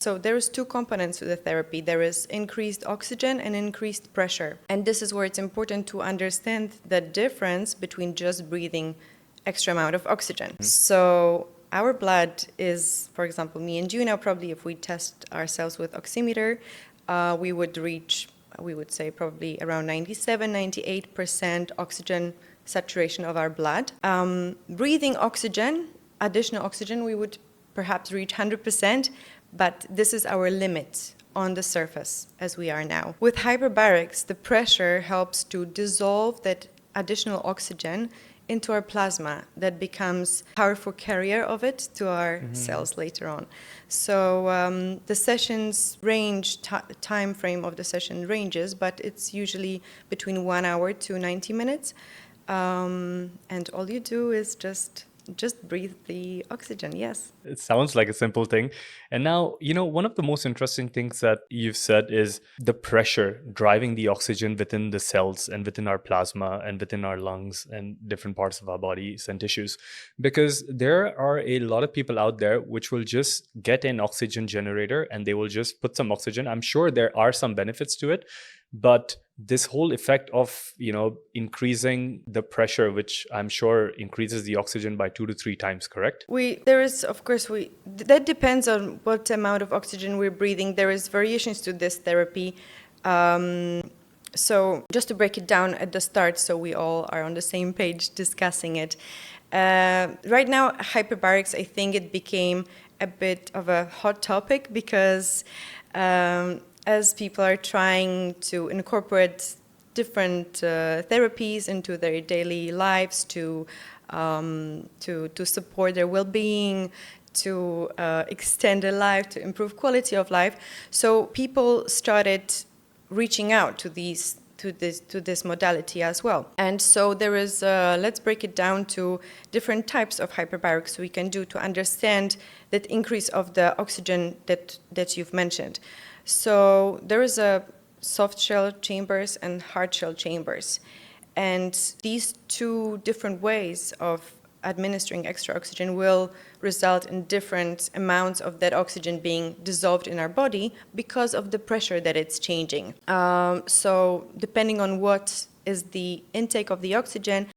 So there is two components to the therapy. There is increased oxygen and increased pressure. And this is where it's important to understand the difference between just breathing extra amount of oxygen. So our blood is, for example, me and you now, probably if we test ourselves with oximeter, we would reach, we would say probably around 97, 98% oxygen saturation of our blood. Breathing oxygen, additional oxygen, we would perhaps reach 100%, but this is our limit on the surface as we are now. With hyperbarics, the pressure helps to dissolve that additional oxygen into our plasma that becomes a powerful carrier of it to our cells later on. So the sessions range, time frame of the session ranges, but it's usually between 1 hour to 90 minutes. And all you do is just breathe the oxygen, yes. It sounds like a simple thing. And now, one of the most interesting things that you've said is the pressure driving the oxygen within the cells and within our plasma and within our lungs and different parts of our bodies and tissues. Because there are a lot of people out there which will just get an oxygen generator and they will just put some oxygen. I'm sure there are some benefits to it, but this whole effect of increasing the pressure, which I'm sure increases the oxygen by 2 to 3 times, correct? There is, of course, that depends on what amount of oxygen we're breathing. There is variations to this therapy. So just to break it down at the start, so we all are on the same page discussing it. Right now, hyperbarics, I think it became a bit of a hot topic because as people are trying to incorporate different therapies into their daily lives to support their well-being, to extend their life, to improve quality of life. So people started reaching out to this modality as well. And so there is, let's break it down to different types of hyperbarics we can do to understand that increase of the oxygen that you've mentioned. So there is a soft shell chambers and hard shell chambers. And these two different ways of administering extra oxygen will result in different amounts of that oxygen being dissolved in our body because of the pressure that it's changing. So depending on what is the intake of the oxygen,